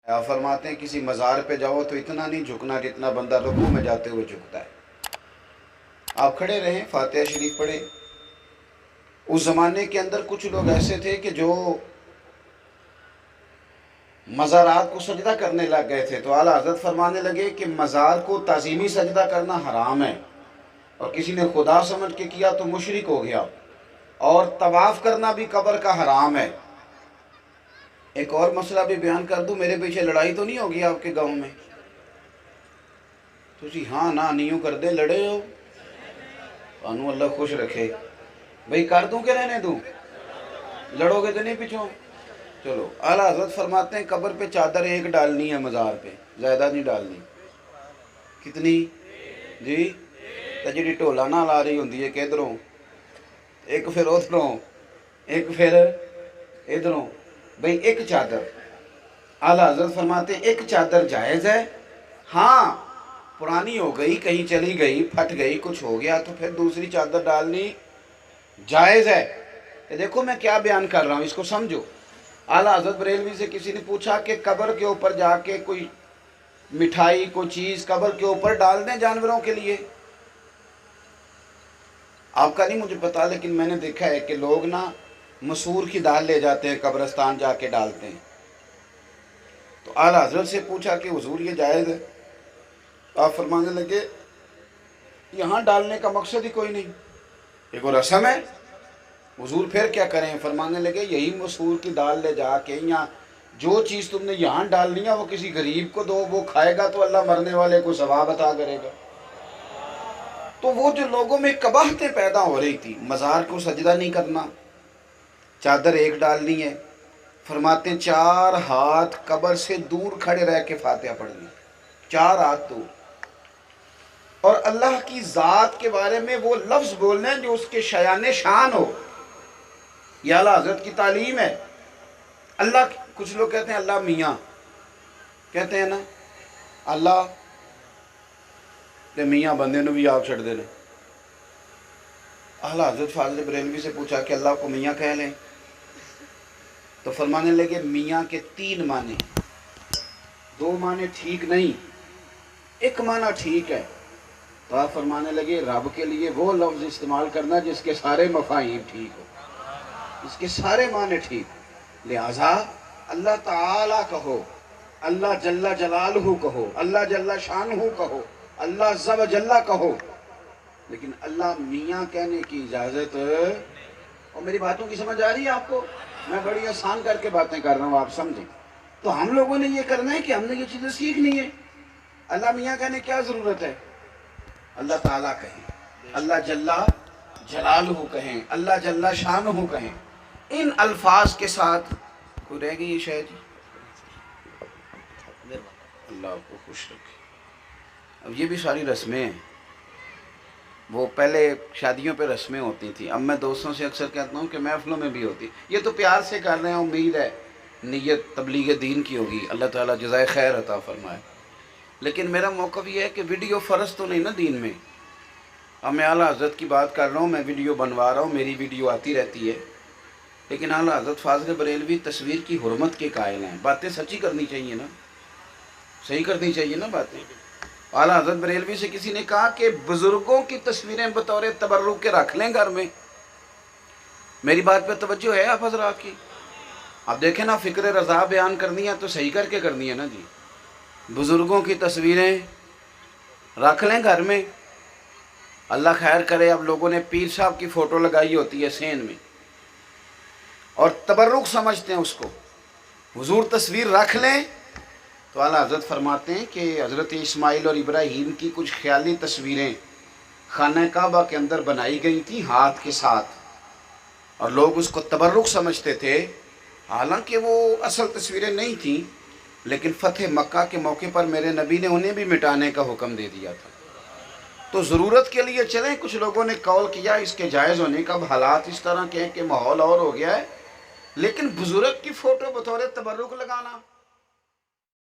آپ فرماتے ہیں کسی مزار پہ جاؤ تو اتنا نہیں جھکنا جتنا بندہ رکوع میں جاتے ہوئے جھکتا ہے. آپ کھڑے رہیں، فاتحہ شریف پڑھیں. اس زمانے کے اندر کچھ لوگ ایسے تھے کہ جو مزارات کو سجدہ کرنے لگ گئے تھے، تو اعلیٰ حضرت فرمانے لگے کہ مزار کو تعظیمی سجدہ کرنا حرام ہے، اور کسی نے خدا سمجھ کے کیا تو مشرک ہو گیا، اور طواف کرنا بھی قبر کا حرام ہے. ایک اور مسئلہ بھی بیان کر دوں، میرے پیچھے لڑائی تو نہیں ہوگی آپ کے گاؤں میں؟ تو جی ہاں نہ نیوں کر دے، لڑے ہو انو اللہ خوش رکھے. بھئی کر دوں کہ رہنے دوں؟ لڑو گے تو نہیں پچھوں؟ چلو. اعلیٰ حضرت فرماتے ہیں قبر پہ چادر ایک ڈالنی ہے، مزار پہ زیادہ نہیں ڈالنی. کتنی جی؟ تو جی ٹولا نہ لا رہی ہوندی ہے کہ ادھروں ایک پھر ادھروں ایک پھر ادھروں. بھئی ایک چادر. اعلیٰ حضرت فرماتے ہیں ایک چادر جائز ہے، ہاں پرانی ہو گئی، کہیں چلی گئی، پھٹ گئی، کچھ ہو گیا تو پھر دوسری چادر ڈالنی جائز ہے. کہ دیکھو میں کیا بیان کر رہا ہوں، اس کو سمجھو. اعلیٰ حضرت بریلوی سے کسی نے پوچھا کہ قبر کے اوپر جا کے کوئی مٹھائی کوئی چیز قبر کے اوپر ڈال دیں جانوروں کے لیے. آپ کا نہیں مجھے پتا، لیکن میں نے دیکھا ہے کہ لوگ نا مسور کی دال لے جاتے ہیں قبرستان جا کے ڈالتے ہیں. تو اعلیٰ حضرت سے پوچھا کہ حضور یہ جائز ہے؟ آپ فرمانے لگے یہاں ڈالنے کا مقصد ہی کوئی نہیں، یہ کوئی رسم ہے. حضور پھر کیا کریں؟ فرمانے لگے یہی مسور کی دال لے جا کے یا جو چیز تم نے یہاں ڈالنی ہے وہ کسی غریب کو دو، وہ کھائے گا تو اللہ مرنے والے کو ثواب عطا کرے گا. تو وہ جو لوگوں میں قباحتیں پیدا ہو رہی تھی، مزار کو سجدہ نہیں کرنا، چادر ایک ڈالنی ہے، فرماتے ہیں 4 ہاتھ قبر سے دور کھڑے رہ کے فاتحہ پڑھنی، 4 ہاتھ دور، اور اللہ کی ذات کے بارے میں وہ لفظ بولنے ہیں جو اس کے شایان شان ہو. یہ اعلیٰ حضرت کی تعلیم ہے. اللہ، کچھ لوگ کہتے ہیں اللہ میاں کہتے ہیں نا، اللہ تے میاں بندے نو بھی آپ چھڑ دے. اعلیٰ حضرت فاضل بریلوی سے پوچھا کہ اللہ کو میاں کہہ لیں؟ تو فرمانے لگے میاں کے 3 معنی، 2 معنی ٹھیک نہیں، ایک معنی ٹھیک ہے. تو آپ فرمانے لگے رب کے لیے وہ لفظ استعمال کرنا جس کے سارے مفاہیم ٹھیک ہو، اس کے سارے معنی ٹھیک. لہٰذا اللہ تعالیٰ کہو، اللہ جل جلالہ کہو، اللہ جل شانہ کہو، اللہ عز و جل کہو، لیکن اللہ میاں کہنے کی اجازت. اور میری باتوں کی سمجھ آ رہی ہے آپ کو؟ میں بڑی آسان کر کے باتیں کر رہا ہوں، آپ سمجھیں. تو ہم لوگوں نے یہ کرنا ہے کہ ہم نے یہ چیزیں سیکھنی ہے. اللہ میاں کہنے کیا ضرورت ہے؟ اللہ تعالیٰ کہیں، اللہ جل جلالہ کہیں، اللہ جل شانہ کہیں. ان الفاظ کے ساتھ کوئی رہ گئی یہ شے جی؟ اللہ آپ کو خوش رکھے. اب یہ بھی ساری رسمیں ہیں، وہ پہلے شادیوں پہ رسمیں ہوتی تھیں، اب میں دوستوں سے اکثر کہتا ہوں کہ محفلوں میں بھی ہوتی. یہ تو پیار سے کر رہے ہیں، امید ہے نیت تبلیغ دین کی ہوگی، اللہ تعالیٰ جزائے خیر عطا فرمائے. لیکن میرا موقف یہ ہے کہ ویڈیو فرض تو نہیں نا دین میں. اب میں اعلیٰ حضرت کی بات کر رہا ہوں، میں ویڈیو بنوا رہا ہوں، میری ویڈیو آتی رہتی ہے، لیکن اعلیٰ حضرت فاضل بریلوی تصویر کی حرمت کے قائل ہیں. باتیں سچی کرنی چاہیے نا، صحیح کرنی چاہیے نا باتیں. اعلیٰ حضرت بریلوی سے کسی نے کہا کہ بزرگوں کی تصویریں بطور تبرک کے رکھ لیں گھر میں. میری بات پہ توجہ ہے آپ حضرات کی؟ اب دیکھیں نا، فکر رضا بیان کرنی ہے تو صحیح کر کے کرنی ہے نا جی. بزرگوں کی تصویریں رکھ لیں گھر میں، اللہ خیر کرے. اب لوگوں نے پیر صاحب کی فوٹو لگائی ہوتی ہے سین میں اور تبرک سمجھتے ہیں اس کو. حضور تصویر رکھ لیں تو اعلیٰ حضرت فرماتے ہیں کہ حضرت اسماعیل اور ابراہیم کی کچھ خیالی تصویریں خانہ کعبہ کے اندر بنائی گئی تھیں ہاتھ کے ساتھ، اور لوگ اس کو تبرک سمجھتے تھے، حالانکہ وہ اصل تصویریں نہیں تھیں. لیکن فتح مکہ کے موقع پر میرے نبی نے انہیں بھی مٹانے کا حکم دے دیا تھا. تو ضرورت کے لیے چلیں. کچھ لوگوں نے قول کیا اس کے جائز ہونے کا، اب حالات اس طرح کے ہیں کہ ماحول اور ہو گیا ہے، لیکن بزرگ کی فوٹو بطور تبرک لگانا